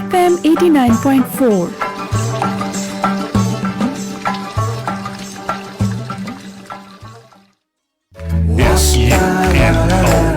FM 89.4।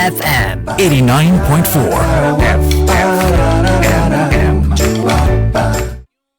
FM 89.4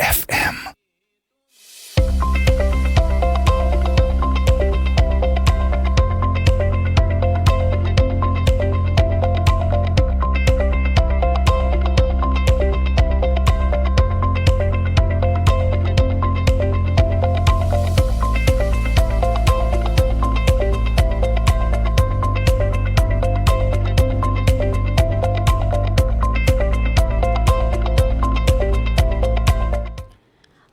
FM।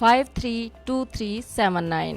532379।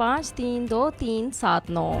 532379।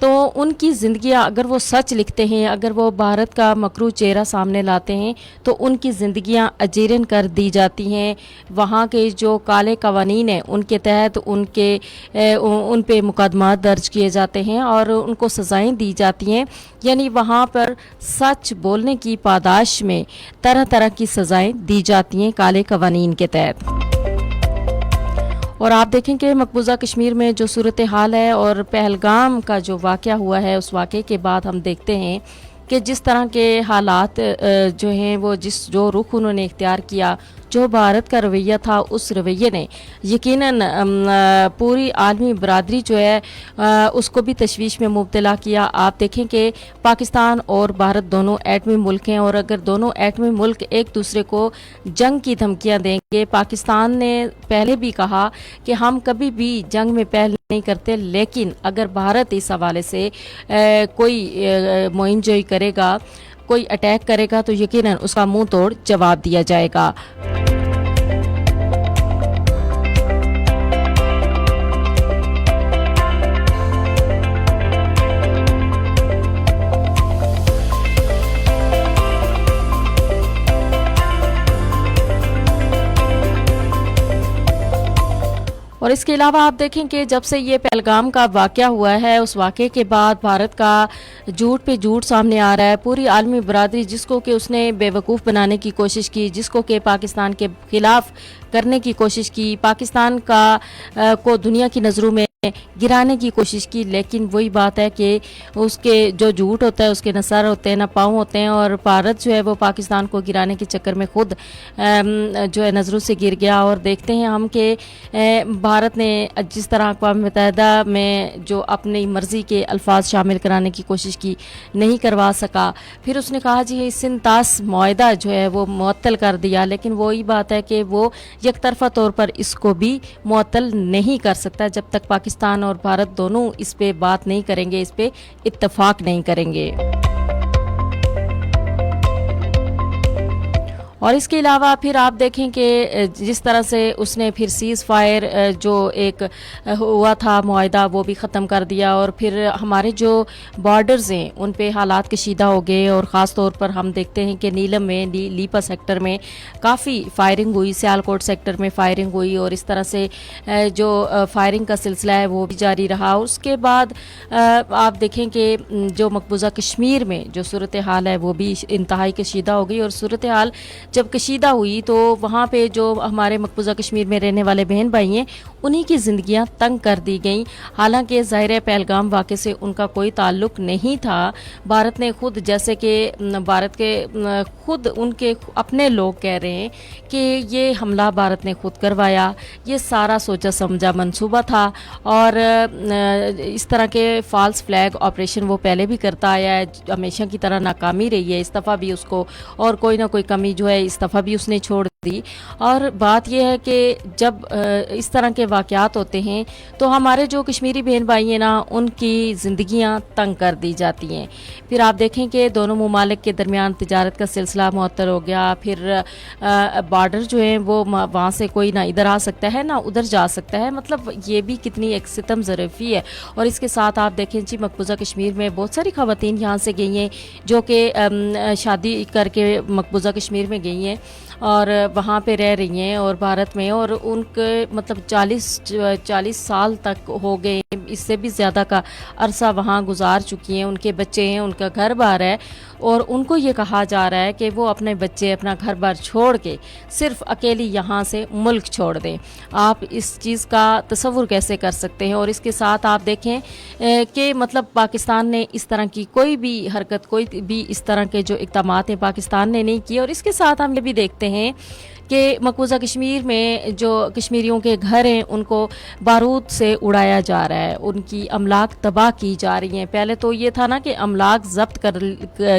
تو ان کی زندگیاں اگر وہ سچ لکھتے ہیں، اگر وہ بھارت کا مکروہ چہرہ سامنے لاتے ہیں تو ان کی زندگیاں اجیرن کر دی جاتی ہیں. وہاں کے جو کالے قوانین ہیں ان کے تحت ان پہ مقدمات درج کیے جاتے ہیں اور ان کو سزائیں دی جاتی ہیں. یعنی وہاں پر سچ بولنے کی پاداش میں طرح طرح کی سزائیں دی جاتی ہیں کالے قوانین کے تحت. اور آپ دیکھیں کہ مقبوضہ کشمیر میں جو صورتحال ہے اور پہلگام کا جو واقعہ ہوا ہے، اس واقعے کے بعد ہم دیکھتے ہیں کہ جس طرح کے حالات جو ہیں وہ جو رخ انہوں نے اختیار کیا، جو بھارت کا رویہ تھا اس رویے نے یقیناً پوری عالمی برادری جو ہے اس کو بھی تشویش میں مبتلا کیا. آپ دیکھیں کہ پاکستان اور بھارت دونوں ایٹمی ملک ہیں، اور اگر دونوں ایٹمی ملک ایک دوسرے کو جنگ کی دھمکیاں دیں گے، پاکستان نے پہلے بھی کہا کہ ہم کبھی بھی جنگ میں پہل نہیں کرتے، لیکن اگر بھارت اس حوالے سے کوئی مہم جوئی کرے گا، کوئی اٹیک کرے گا تو یقیناً اس کا منہ توڑ جواب دیا جائے گا. اور اس کے علاوہ آپ دیکھیں کہ جب سے یہ پہلگام کا واقعہ ہوا ہے، اس واقعے کے بعد بھارت کا جھوٹ پہ جھوٹ سامنے آ رہا ہے. پوری عالمی برادری جس کو کہ اس نے بے وقوف بنانے کی کوشش کی، جس کو کہ پاکستان کے خلاف کرنے کی کوشش کی، پاکستان کو دنیا کی نظروں میں گرانے کی کوشش کی، لیکن وہی بات ہے کہ اس کے جو جھوٹ ہوتا ہے اس کے نہ سر ہوتے ہیں نہ پاؤں ہوتے ہیں. اور بھارت جو ہے وہ پاکستان کو گرانے کے چکر میں خود جو ہے نظروں سے گر گیا. اور دیکھتے ہیں ہم کہ بھارت نے جس طرح اقوام متحدہ میں جو اپنی مرضی کے الفاظ شامل کرانے کی کوشش کی، نہیں کروا سکا. پھر اس نے کہا جی سنتاس معاہدہ جو ہے وہ معطل کر دیا، لیکن وہی بات ہے کہ وہ یک طرفہ طور پر اس کو بھی معطل نہیں کر سکتا جب تک پاکستان اور بھارت دونوں اس پہ بات نہیں کریں گے، اس پہ اتفاق نہیں کریں گے. اور اس کے علاوہ پھر آپ دیکھیں کہ جس طرح سے اس نے پھر سیز فائر جو ایک ہوا تھا معاہدہ وہ بھی ختم کر دیا. اور پھر ہمارے جو بارڈرز ہیں ان پہ حالات کشیدہ ہو گئے، اور خاص طور پر ہم دیکھتے ہیں کہ نیلم میں لیپا سیکٹر میں کافی فائرنگ ہوئی، سیالکوٹ سیکٹر میں فائرنگ ہوئی، اور اس طرح سے جو فائرنگ کا سلسلہ ہے وہ بھی جاری رہا. اس کے بعد آپ دیکھیں کہ جو مقبوضہ کشمیر میں جو صورتحال ہے وہ بھی انتہائی کشیدہ ہو گئی. اور صورتحال جب کشیدہ ہوئی تو وہاں پہ جو ہمارے مقبوضہ کشمیر میں رہنے والے بہن بھائی ہیں انہی کی زندگیاں تنگ کر دی گئیں. حالانکہ ظاہر پہلگام واقعے سے ان کا کوئی تعلق نہیں تھا. بھارت نے خود، جیسے کہ بھارت کے خود ان کے اپنے لوگ کہہ رہے ہیں کہ یہ حملہ بھارت نے خود کروایا، یہ سارا سوچا سمجھا منصوبہ تھا. اور اس طرح کے فالس فلیگ آپریشن وہ پہلے بھی کرتا آیا ہے، ہمیشہ کی طرح ناکامی رہی ہے. اس دفعہ بھی اس کو اور کوئی نہ کوئی کمی جو ہے اس دفعہ بھی اس نے چھوڑ دی. اور بات یہ ہے کہ جب اس طرح کے واقعات ہوتے ہیں تو ہمارے جو کشمیری بہن بھائی ہیں نا ان کی زندگیاں تنگ کر دی جاتی ہیں. پھر آپ دیکھیں کہ دونوں ممالک کے درمیان تجارت کا سلسلہ معطل ہو گیا. پھر بارڈر جو ہیں وہ وہاں سے کوئی نہ ادھر آ سکتا ہے نہ ادھر جا سکتا ہے. مطلب یہ بھی کتنی ایک ستم ظرفی ہے. اور اس کے ساتھ آپ دیکھیں جی مقبوضہ کشمیر میں بہت ساری خواتین یہاں سے گئی ہیں جو کہ شادی کر کے مقبوضہ کشمیر میں گئی ہیں اور وہاں پہ رہ رہی ہیں اور بھارت میں، اور ان کے مطلب 40 سال تک ہو گئے، اس سے بھی زیادہ کا عرصہ وہاں گزار چکی ہیں. ان کے بچے ہیں، ان کا گھر بار ہے، اور ان کو یہ کہا جا رہا ہے کہ وہ اپنے بچے اپنا گھر بار چھوڑ کے صرف اکیلی یہاں سے ملک چھوڑ دیں. آپ اس چیز کا تصور کیسے کر سکتے ہیں؟ اور اس کے ساتھ آپ دیکھیں کہ مطلب پاکستان نے اس طرح کی کوئی بھی حرکت، کوئی بھی اس طرح کے جو اقدامات ہیں پاکستان نے نہیں کیے. اور اس کے ساتھ ہم یہ بھی دیکھتے ہیں کہ مقبوضہ کشمیر میں جو کشمیریوں کے گھر ہیں ان کو بارود سے اڑایا جا رہا ہے، ان کی املاک تباہ کی جا رہی ہیں. پہلے تو یہ تھا نا کہ املاک ضبط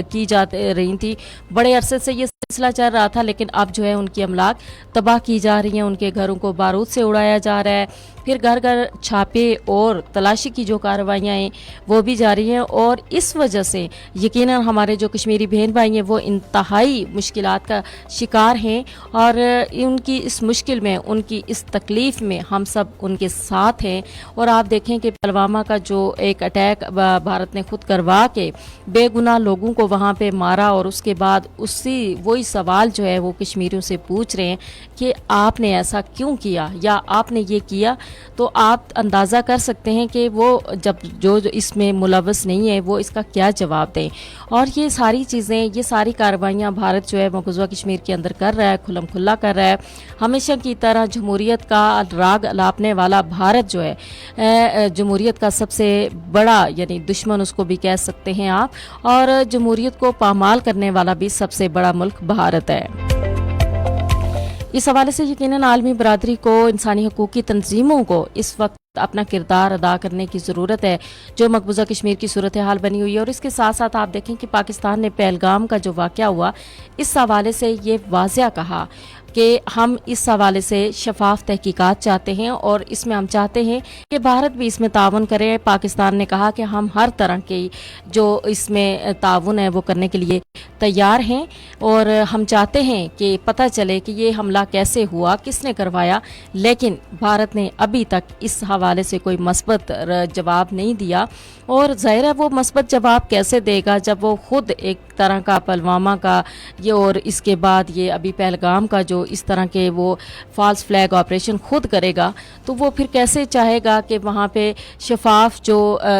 کی جا رہی تھی، بڑے عرصے سے یہ سلسلہ چل رہا تھا، لیکن اب جو ہے ان کی املاک تباہ کی جا رہی ہیں، ان کے گھروں کو بارود سے اڑایا جا رہا ہے، پھر گھر گھر چھاپے اور تلاشی کی جو کارروائیاں ہیں وہ بھی جاری ہیں، اور اس وجہ سے یقیناً ہمارے جو کشمیری بہن بھائی ہیں وہ انتہائی مشکلات کا شکار ہیں، اور ان کی اس مشکل میں، ان کی اس تکلیف میں ہم سب ان کے ساتھ ہیں۔ اور آپ دیکھیں کہ پلوامہ کا جو ایک اٹیک بھارت نے خود کروا کے بے گناہ لوگوں کو وہاں پہ مارا، اور اس کے بعد وہی سوال جو ہے وہ کشمیریوں سے پوچھ رہے ہیں کہ آپ نے ایسا کیوں کیا یا آپ نے یہ کیا، تو آپ اندازہ کر سکتے ہیں کہ وہ جو اس میں ملوث نہیں ہے وہ اس کا کیا جواب دیں۔ اور یہ ساری چیزیں، یہ ساری کارروائیاں بھارت جو ہے مقبوضہ کشمیر کے اندر کر رہا ہے، کھلم کھلا کر رہا ہے۔ ہمیشہ کی طرح جمہوریت کا راگ الاپنے والا بھارت جو ہے، جمہوریت کا سب سے بڑا یعنی دشمن اس کو بھی کہہ سکتے ہیں آپ، اور جمہوریت کو پامال کرنے والا بھی سب سے بڑا ملک بھارت ہے۔ اس حوالے سے یقیناً عالمی برادری کو، انسانی حقوق کی تنظیموں کو اس وقت اپنا کردار ادا کرنے کی ضرورت ہے جو مقبوضہ کشمیر کی صورتحال بنی ہوئی ہے۔ اور اس کے ساتھ ساتھ آپ دیکھیں کہ پاکستان نے پہلگام کا جو واقعہ ہوا، اس حوالے سے یہ واضح کہا کہ ہم اس حوالے سے شفاف تحقیقات چاہتے ہیں، اور اس میں ہم چاہتے ہیں کہ بھارت بھی اس میں تعاون کرے۔ پاکستان نے کہا کہ ہم ہر طرح کی جو اس میں تعاون ہے وہ کرنے کے لیے تیار ہیں، اور ہم چاہتے ہیں کہ پتہ چلے کہ یہ حملہ کیسے ہوا، کس نے کروایا، لیکن بھارت نے ابھی تک اس حوالے سے کوئی مثبت جواب نہیں دیا۔ اور ظاہر ہے وہ مثبت جواب کیسے دے گا جب وہ خود ایک طرح کا پلوامہ کا یہ، اور اس کے بعد یہ ابھی پہلگام کا جو اس طرح کے وہ فالس فلیگ آپریشن خود کرے گا، تو وہ پھر کیسے چاہے گا کہ وہاں پہ شفاف جو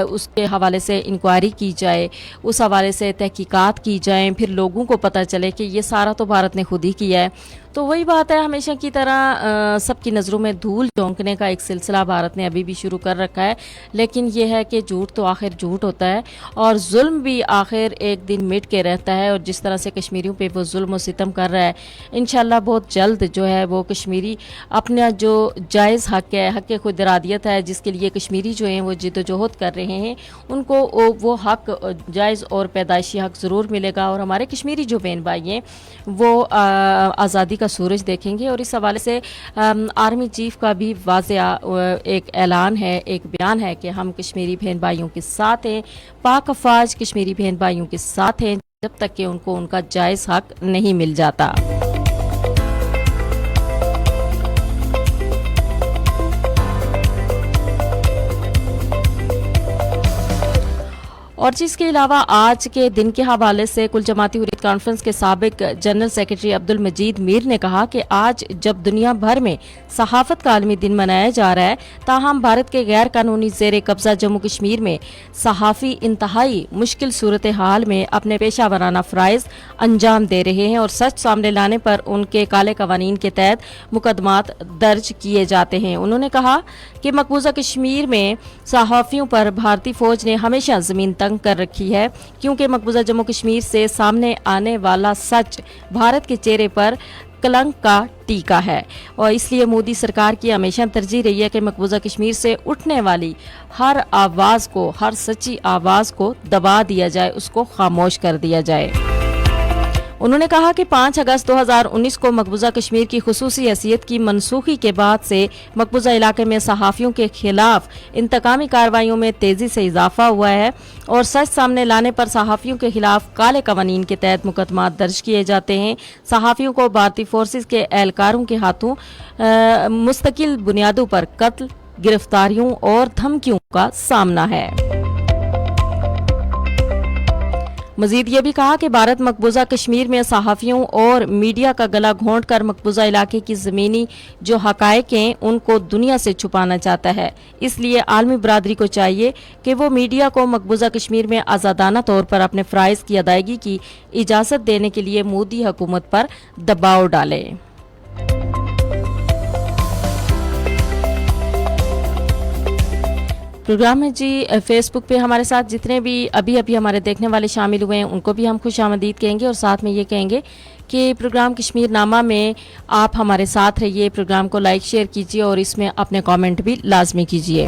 اس کے حوالے سے انکوائری کی جائے، اس حوالے سے تحقیقات کی جائیں، پھر لوگوں کو پتہ چلے کہ یہ سارا تو بھارت نے خود ہی کیا ہے۔ تو وہی بات ہے، ہمیشہ کی طرح سب کی نظروں میں دھول جھونکنے کا ایک سلسلہ بھارت نے ابھی بھی شروع کر رکھا ہے، لیکن یہ ہے کہ جھوٹ تو آخر جھوٹ ہوتا ہے، اور ظلم بھی آخر ایک دن مٹ کے رہتا ہے، اور جس طرح سے کشمیریوں پہ وہ ظلم و ستم کر رہا ہے، انشاءاللہ بہت جلد جو ہے وہ کشمیری اپنا جو جائز حق ہے، حق خود ارادیت ہے، جس کے لیے کشمیری جو ہیں وہ جد و جہد کر رہے ہیں، ان کو وہ حق جائز اور پیدائشی حق ضرور ملے گا، اور ہمارے کشمیری جو بہن بھائی ہیں وہ آزادی کا سورج دیکھیں گے۔ اور اس حوالے سے آرمی چیف کا بھی واضح ایک اعلان ہے، ایک بیان ہے کہ ہم کشمیری بہن بھائیوں کے ساتھ ہیں، پاک افواج کشمیری بہن بھائیوں کے ساتھ ہیں جب تک کہ ان کو ان کا جائز حق نہیں مل جاتا۔ اور چیز کے علاوہ آج کے دن کے حوالے سے کل جماعتی حریت کانفرنس کے سابق جنرل سیکرٹری عبدالمجید میر نے کہا کہ آج جب دنیا بھر میں صحافت کا عالمی دن منایا جا رہا ہے، تاہم بھارت کے غیر قانونی زیر قبضہ جموں کشمیر میں صحافی انتہائی مشکل صورتحال میں اپنے پیشہ ورانہ فرائض انجام دے رہے ہیں، اور سچ سامنے لانے پر ان کے کالے قوانین کے تحت مقدمات درج کیے جاتے ہیں۔ انہوں نے کہا کہ مقبوضہ کشمیر میں صحافیوں پر بھارتی فوج نے ہمیشہ زمین تنگ کر رکھی ہے، کیونکہ مقبوضہ جموں کشمیر سے سامنے آنے والا سچ بھارت کے چہرے پر کلنک کا ٹیکا ہے، اور اس لیے مودی سرکار کی ہمیشہ ترجیح رہی ہے کہ مقبوضہ کشمیر سے اٹھنے والی ہر آواز کو، ہر سچی آواز کو دبا دیا جائے، اس کو خاموش کر دیا جائے۔ انہوں نے کہا کہ 5 اگست 2019 کو مقبوضہ کشمیر کی خصوصی حیثیت کی منسوخی کے بعد سے مقبوضہ علاقے میں صحافیوں کے خلاف انتقامی کارروائیوں میں تیزی سے اضافہ ہوا ہے، اور سچ سامنے لانے پر صحافیوں کے خلاف کالے قوانین کے تحت مقدمات درج کیے جاتے ہیں۔ صحافیوں کو بھارتی فورسز کے اہلکاروں کے ہاتھوں مستقل بنیادوں پر قتل، گرفتاریوں اور دھمکیوں کا سامنا ہے۔ مزید یہ بھی کہا کہ بھارت مقبوضہ کشمیر میں صحافیوں اور میڈیا کا گلا گھونٹ کر مقبوضہ علاقے کی زمینی جو حقائق ہیں ان کو دنیا سے چھپانا چاہتا ہے۔ اس لیے عالمی برادری کو چاہیے کہ وہ میڈیا کو مقبوضہ کشمیر میں آزادانہ طور پر اپنے فرائض کی ادائیگی کی اجازت دینے کے لیے مودی حکومت پر دباؤ ڈالے۔ پروگرام میں جی فیس بک پہ ہمارے ساتھ جتنے بھی ابھی ہمارے دیکھنے والے شامل ہوئے ہیں ان کو بھی ہم خوش آمدید کہیں گے، اور ساتھ میں یہ کہیں گے کہ پروگرام کشمیر نامہ میں آپ ہمارے ساتھ رہیے، پروگرام کو لائک شیئر کیجیے، اور اس میں اپنے کامنٹ بھی لازمی کیجیے۔